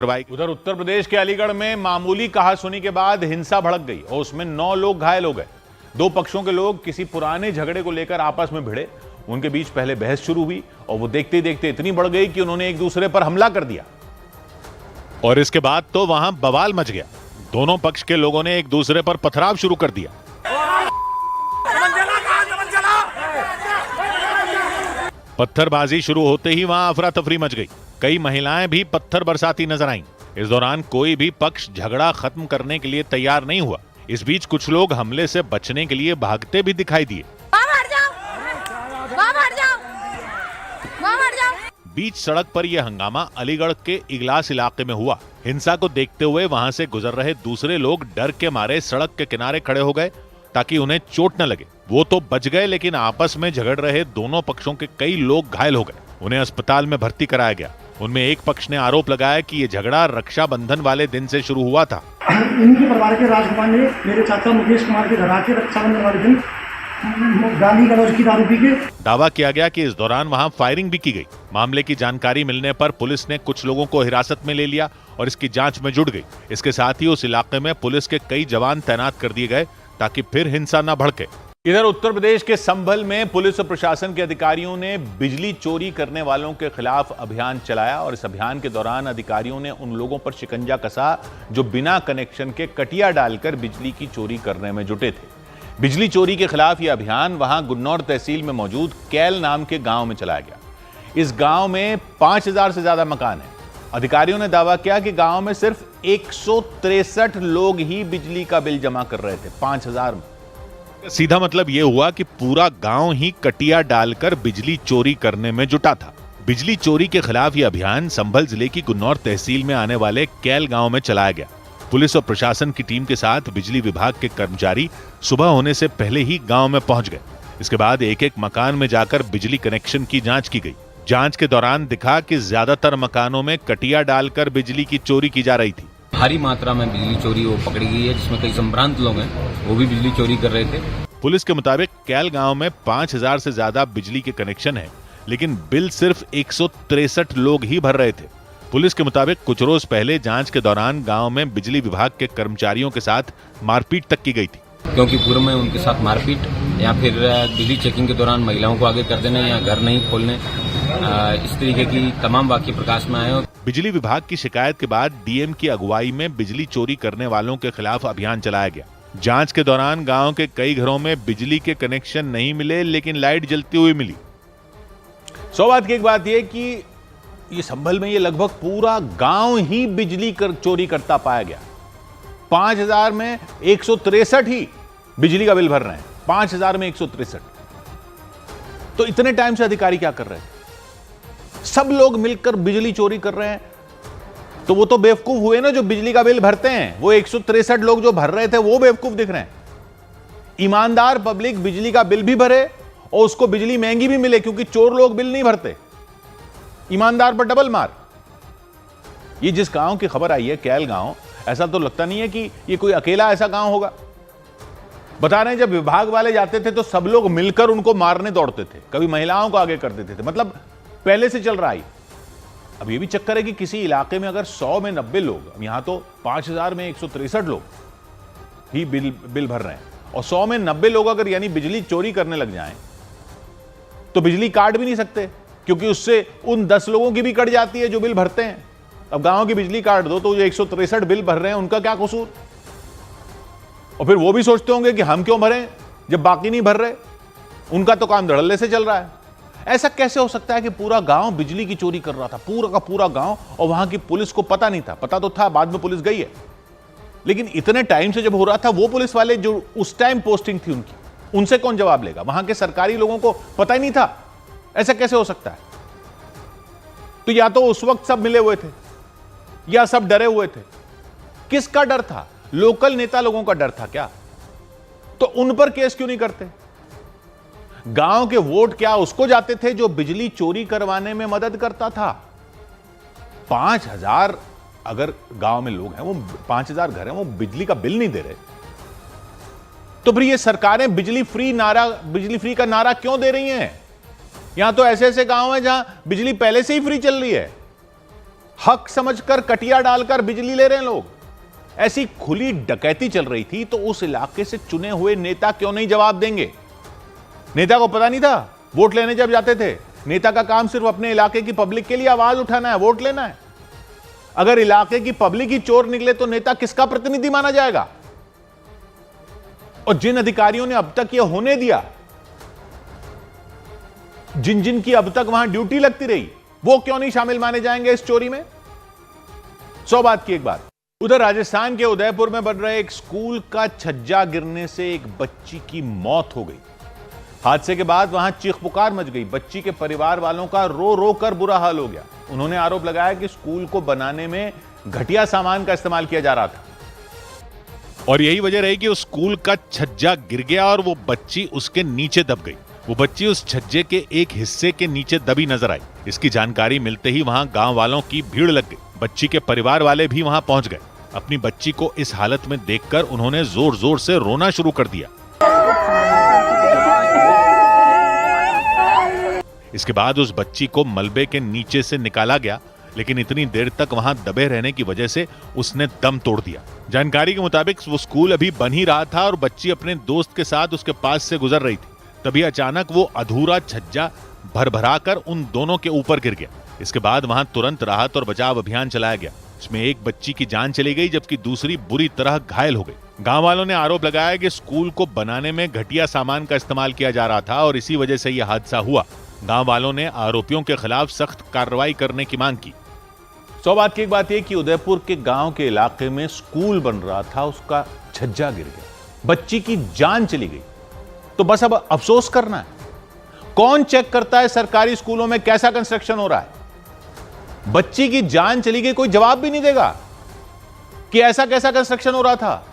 उधर उत्तर प्रदेश के अलीगढ़ में मामूली कहासुनी के बाद हिंसा भड़क गई और उसमें 9 लोग घायल हो गए। दो पक्षों के लोग किसी पुराने झगड़े को लेकर आपस में भिड़े। उनके बीच पहले बहस शुरू हुई और वो देखते ही देखते इतनी बढ़ गई कि उन्होंने एक दूसरे पर हमला कर दिया और इसके बाद तो वहां बवाल मच गया। दोनों पक्ष के लोगों ने एक दूसरे पर पथराव शुरू कर दिया। पत्थरबाजी शुरू होते ही वहां अफरा तफरी मच गई। कई महिलाएं भी पत्थर बरसाती नजर आईं। इस दौरान कोई भी पक्ष झगड़ा खत्म करने के लिए तैयार नहीं हुआ। इस बीच कुछ लोग हमले से बचने के लिए भागते भी दिखाई दिए। बीच सड़क पर यह हंगामा अलीगढ़ के इगलास इलाके में हुआ। हिंसा को देखते हुए वहां से गुजर रहे दूसरे लोग डर के मारे सड़क के किनारे खड़े हो गए ताकि उन्हें चोट न लगे। वो तो बच गए, लेकिन आपस में झगड़ रहे दोनों पक्षों के कई लोग घायल हो गए। उन्हें अस्पताल में भर्ती कराया गया। उनमें एक पक्ष ने आरोप लगाया कि ये झगड़ा रक्षाबंधन वाले दिन से शुरू हुआ था। इनके परिवार के राजकुमार ने मेरे चाचा मुकेश कुमार के घर आके रक्षाबंधन वाले दिन गाली गलौज की दारू पी के। दावा किया गया कि इस दौरान वहां फायरिंग भी की गई। मामले की जानकारी मिलने पर पुलिस ने कुछ लोगों को हिरासत में ले लिया और इसकी जांच में जुट गई। इसके साथ ही उस इलाके में पुलिस के कई जवान तैनात कर दिए गए ताकि फिर हिंसा न भड़के। इधर उत्तर प्रदेश के संभल में पुलिस और प्रशासन के अधिकारियों ने बिजली चोरी करने वालों के खिलाफ अभियान चलाया और इस अभियान के दौरान अधिकारियों ने उन लोगों पर शिकंजा कसा जो बिना कनेक्शन के कटिया डालकर बिजली की चोरी करने में जुटे थे। बिजली चोरी के खिलाफ यह अभियान वहां गुन्नौर तहसील में मौजूद कैल नाम के गांव में चलाया गया। इस गांव में 5000 से ज्यादा मकान हैं। अधिकारियों ने दावा किया कि गांव में सिर्फ 163 लोग ही बिजली का बिल जमा कर रहे थे 5000 में। सीधा मतलब यह हुआ कि पूरा गांव ही कटिया डालकर बिजली चोरी करने में जुटा था। बिजली चोरी के खिलाफ यह अभियान संभल जिले की गुन्नौर तहसील में आने वाले कैल गांव में चलाया गया। पुलिस और प्रशासन की टीम के साथ बिजली विभाग के कर्मचारी सुबह होने से पहले ही गांव में पहुंच गए। इसके बाद एक एक मकान में जाकर बिजली कनेक्शन की जांच की गई। जांच के दौरान दिखा कि ज्यादातर मकानों में कटिया डालकर बिजली की चोरी की जा रही थी। भारी मात्रा में बिजली चोरी वो पकड़ी गई है, जिसमें कई संभ्रांत लोग हैं, वो भी बिजली चोरी कर रहे थे। पुलिस के मुताबिक कैल गांव में 5000 से ज्यादा बिजली के कनेक्शन हैं, लेकिन बिल सिर्फ 163 लोग ही भर रहे थे। पुलिस के मुताबिक कुछ रोज पहले जांच के दौरान गांव में बिजली विभाग के कर्मचारियों के साथ मारपीट तक की गई थी। क्योंकि पूर्व में उनके साथ मारपीट या फिर बिजली चेकिंग के दौरान महिलाओं को आगे कर देने या घर नहीं खोलने, इस तरीके की तमाम वाकये प्रकाश में आए। बिजली विभाग की शिकायत के बाद डीएम की अगुवाई में बिजली चोरी करने वालों के खिलाफ अभियान चलाया गया। जांच के दौरान गांव के कई घरों में बिजली के कनेक्शन नहीं मिले, लेकिन लाइट जलती हुई मिली। सौभाग्य की एक बात यह कि ये संभल में ये लगभग पूरा गांव ही बिजली चोरी करता पाया गया। 5000 में 163 ही बिजली का बिल भर रहे हैं। 5000 में 163। तो इतने टाइम से अधिकारी क्या कर रहे हैं? सब लोग मिलकर बिजली चोरी कर रहे हैं। तो वो तो बेवकूफ हुए ना जो बिजली का बिल भरते हैं। वो 163 लोग जो भर रहे थे वो बेवकूफ दिख रहे हैं। ईमानदार पब्लिक बिजली का बिल भी भरे और उसको बिजली महंगी भी मिले, क्योंकि चोर लोग बिल नहीं भरते। ईमानदार पर डबल मार। ये जिस गांव की खबर आई है, कैल गांव, ऐसा तो लगता नहीं है कि ये कोई अकेला ऐसा गांव होगा। बता रहे हैं जब विभाग वाले जाते थे तो सब लोग मिलकर उनको मारने दौड़ते थे, कभी महिलाओं को आगे कर देते थे। मतलब पहले से चल रहा है। अब ये भी चक्कर है कि किसी इलाके में अगर 100 में 90 लोग, यहां तो 5000 में 163 लोग ही बिल भर रहे हैं और 100 में 90 लोग अगर यानी बिजली चोरी करने लग जाएं तो बिजली काट भी नहीं सकते, क्योंकि उससे उन 10 लोगों की भी कट जाती है जो बिल भरते हैं। अब गांव की बिजली काट दो तो जो 163 बिल भर रहे हैं उनका क्या कसूर? और फिर वो भी सोचते होंगे कि हम क्यों भरें जब बाकी नहीं भर रहे, उनका तो काम धड़ल्ले से चल रहा है। ऐसा कैसे हो सकता है कि पूरा गांव बिजली की चोरी कर रहा था, पूरा का पूरा गांव, और वहां की पुलिस को पता नहीं था? पता तो था, बाद में पुलिस गई है, लेकिन इतने टाइम से जब हो रहा था, वो पुलिस वाले जो उस टाइम पोस्टिंग थी उनकी, उनसे कौन जवाब लेगा? वहां के सरकारी लोगों को पता ही नहीं था। ऐसा कैसे हो सकता है? तो या तो उस वक्त सब मिले हुए थे या सब डरे हुए थे। किसका डर था? लोकल नेता लोगों का डर था क्या? तो उन पर केस क्यों नहीं करते? गांव के वोट क्या उसको जाते थे जो बिजली चोरी करवाने में मदद करता था? 5000 अगर गांव में लोग हैं, वो 5000 घर हैं, वो बिजली का बिल नहीं दे रहे, तो फिर ये सरकारें बिजली फ्री का नारा क्यों दे रही हैं? यहां तो ऐसे ऐसे गांव हैं जहां बिजली पहले से ही फ्री चल रही है। हक समझकर कटिया डालकर बिजली ले रहे हैं लोग। ऐसी खुली डकैती चल रही थी तो उस इलाके से चुने हुए नेता क्यों नहीं जवाब देंगे? नेता को पता नहीं था वोट लेने जब जाते थे, नेता का काम सिर्फ अपने इलाके की पब्लिक के लिए आवाज उठाना है, वोट लेना है। अगर इलाके की पब्लिक ही चोर निकले तो नेता किसका प्रतिनिधि माना जाएगा? और जिन अधिकारियों ने अब तक यह होने दिया, जिन जिन की अब तक वहां ड्यूटी लगती रही, वो क्यों नहीं शामिल माने जाएंगे इस चोरी में? 100 बात की एक बात। उधर राजस्थान के उदयपुर में बन रहे एक स्कूल का छज्जा गिरने से एक बच्ची की मौत हो गई। हादसे के बाद वहां चीख पुकार मच गई। बच्ची के परिवार वालों का रो रो कर बुरा हाल हो गया। उन्होंने आरोप लगाया कि स्कूल को बनाने में घटिया सामान का इस्तेमाल किया जा रहा था और यही वजह रही कि उस स्कूल का छज्जा गिर गया और वो बच्ची उसके नीचे दब गई। वो बच्ची उस छज्जे के एक हिस्से के नीचे दबी नजर आई। इसकी जानकारी मिलते ही वहां गांव वालों की भीड़ लग गई। बच्ची के परिवार वाले भी वहां पहुंच गए। अपनी बच्ची को इस हालत में देखकर उन्होंने जोर जोर से रोना शुरू कर दिया। इसके बाद उस बच्ची को मलबे के नीचे से निकाला गया, लेकिन इतनी देर तक वहां दबे रहने की वजह से उसने दम तोड़ दिया। जानकारी के मुताबिक वो स्कूल अभी बन ही रहा था और बच्ची अपने दोस्त के साथ उसके पास से गुजर रही थी। तभी अचानक वो अधूरा छज्जा भरभराकर उन दोनों के ऊपर गिर गया। इसके बाद वहां तुरंत राहत और बचाव अभियान चलाया गया। इसमें एक बच्ची की जान चली गई जबकि दूसरी बुरी तरह घायल हो गई। गांव वालों ने आरोप लगाया कि स्कूल को बनाने में घटिया सामान का इस्तेमाल किया जा रहा था और इसी वजह से यह हादसा हुआ। गांव वालों ने आरोपियों के खिलाफ सख्त कार्रवाई करने की मांग की। 100 बात की एक बात यह कि उदयपुर के गांव के इलाके में स्कूल बन रहा था, उसका छज्जा गिर गया, बच्ची की जान चली गई, तो बस अब अफसोस करना है। कौन चेक करता है सरकारी स्कूलों में कैसा कंस्ट्रक्शन हो रहा है? बच्ची की जान चली गई, कोई जवाब भी नहीं देगा कि ऐसा कैसा कंस्ट्रक्शन हो रहा था।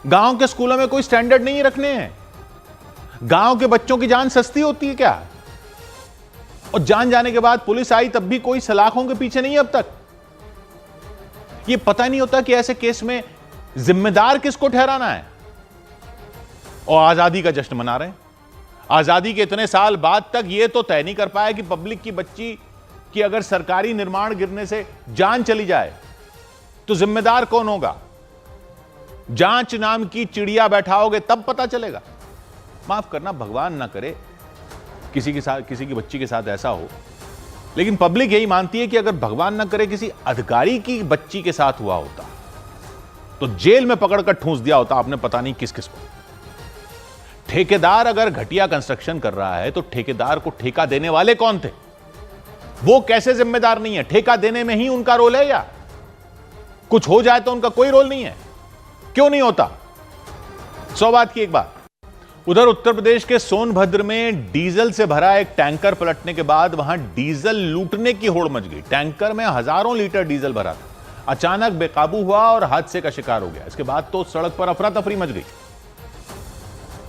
गांव के स्कूलों में कोई स्टैंडर्ड नहीं रखने हैं। गांव के बच्चों की जान सस्ती होती है क्या? और जान जाने के बाद पुलिस आई तब भी कोई सलाखों के पीछे नहीं है अब तक। यह पता नहीं होता कि ऐसे केस में जिम्मेदार किसको ठहराना है। और आजादी का जश्न मना रहे हैं। आजादी के इतने साल बाद तक यह तो तय नहीं कर पाया कि पब्लिक की बच्ची की अगर सरकारी निर्माण गिरने से जान चली जाए तो जिम्मेदार कौन होगा? जांच नाम की चिड़िया बैठाओगे तब पता चलेगा। माफ करना, भगवान ना करे किसी की बच्ची के साथ ऐसा हो, लेकिन पब्लिक यही मानती है कि अगर भगवान ना करे किसी अधिकारी की बच्ची के साथ हुआ होता तो जेल में पकड़कर ठूंस दिया होता आपने पता नहीं किस किस को। ठेकेदार अगर घटिया कंस्ट्रक्शन कर रहा है तो ठेकेदार को ठेका देने वाले कौन थे? वो कैसे जिम्मेदार नहीं है? ठेका देने में ही उनका रोल है या कुछ हो जाए तो उनका कोई रोल नहीं है? क्यों नहीं होता? 100 बात की एक बात। उधर उत्तर प्रदेश के सोनभद्र में डीजल से भरा एक टैंकर पलटने के बाद वहां डीजल लूटने की होड़ मच गई। टैंकर में हजारों लीटर डीजल भरा था, अचानक बेकाबू हुआ और हादसे का शिकार हो गया। इसके बाद तो सड़क पर अफरा तफरी मच गई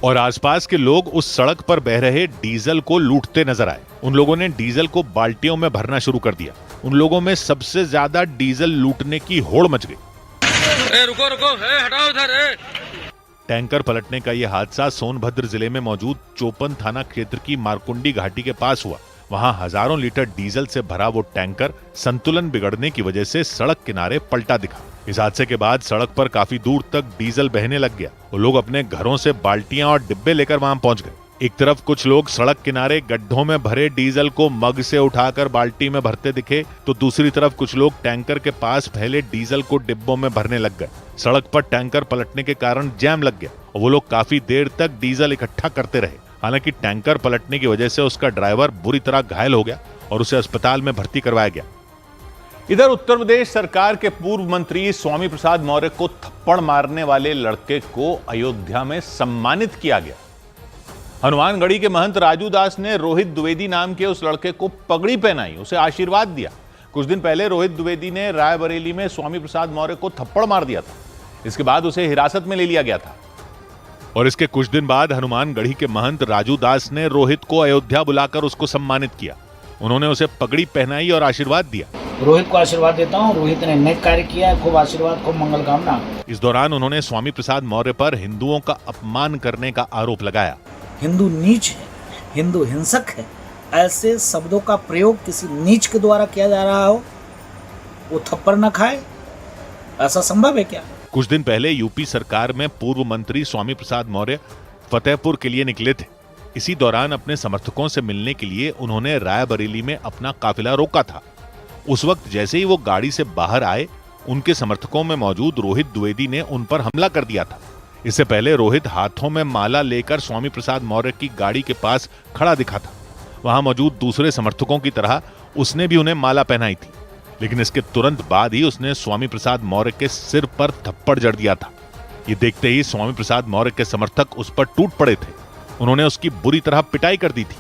और आसपास के लोग उस सड़क पर बह रहे डीजल को लूटते नजर आए। उन लोगों ने डीजल को बाल्टियों में भरना शुरू कर दिया। उन लोगों में सबसे ज्यादा डीजल लूटने की होड़ मच गई। रुको रुको, हटाओ उधर। टैंकर पलटने का यह हादसा सोनभद्र जिले में मौजूद चोपन थाना क्षेत्र की मारकुंडी घाटी के पास हुआ। वहां हजारों लीटर डीजल से भरा वो टैंकर संतुलन बिगड़ने की वजह से सड़क किनारे पलटा दिखा। इस हादसे के बाद सड़क पर काफी दूर तक डीजल बहने लग गया और लोग अपने घरों से बाल्टियां और डिब्बे लेकर वहां पहुंच गए। एक तरफ कुछ लोग सड़क किनारे गड्ढों में भरे डीजल को मग से उठाकर बाल्टी में भरते दिखे तो दूसरी तरफ कुछ लोग टैंकर के पास फैले डीजल को डिब्बों में भरने लग गए। सड़क पर टैंकर पलटने के कारण जैम लग गया और वो लोग काफी देर तक डीजल इकट्ठा करते रहे। हालांकि टैंकर पलटने की वजह से उसका ड्राइवर बुरी तरह घायल हो गया और उसे अस्पताल में भर्ती करवाया गया। इधर उत्तर प्रदेश सरकार के पूर्व मंत्री स्वामी प्रसाद मौर्य को थप्पड़ मारने वाले लड़के को अयोध्या में सम्मानित किया गया। हनुमानगढ़ी के महंत राजू दास ने रोहित द्विवेदी नाम के उस लड़के को पगड़ी पहनाई, उसे आशीर्वाद दिया। कुछ दिन पहले रोहित द्विवेदी ने रायबरेली में स्वामी प्रसाद मौर्य को थप्पड़ मार दिया था। इसके बाद उसे हिरासत में ले लिया गया था और इसके कुछ दिन बाद हनुमानगढ़ी के महंत राजू दास ने रोहित को अयोध्या बुलाकर उसको सम्मानित किया। उन्होंने उसे पगड़ी पहनाई और आशीर्वाद दिया। रोहित को आशीर्वाद देता हूँ, रोहित ने नेक कार्य किया, खूब आशीर्वाद, खूब मंगल कामना। इस दौरान उन्होंने स्वामी प्रसाद मौर्य पर हिंदुओं का अपमान करने का आरोप लगाया। हिंदू नीच है, हिंदू हिंसक है, ऐसे शब्दों का प्रयोग किसी नीच के द्वारा किया जा रहा हो वो थप्पड़ न खाए? ऐसा संभव है क्या? कुछ दिन पहले यूपी सरकार में पूर्व मंत्री स्वामी प्रसाद मौर्य फतेहपुर के लिए निकले थे। इसी दौरान अपने समर्थकों से मिलने के लिए उन्होंने रायबरेली में अपना काफिला रोका था। उस वक्त जैसे ही वो गाड़ी से बाहर आए, उनके समर्थकों में मौजूद रोहित द्विवेदी ने उन पर हमला कर दिया था। इससे पहले रोहित हाथों में माला लेकर स्वामी प्रसाद मौर्य की गाड़ी के पास खड़ा दिखा था। वहां मौजूद दूसरे समर्थकों की तरह उसने भी उन्हें माला पहनाई थी, लेकिन इसके तुरंत बाद ही उसने स्वामी प्रसाद मौर्य के सिर पर थप्पड़ जड़ दिया था। ये देखते ही स्वामी प्रसाद मौर्य के समर्थक उस पर टूट पड़े थे। उन्होंने उसकी बुरी तरह पिटाई कर दी थी।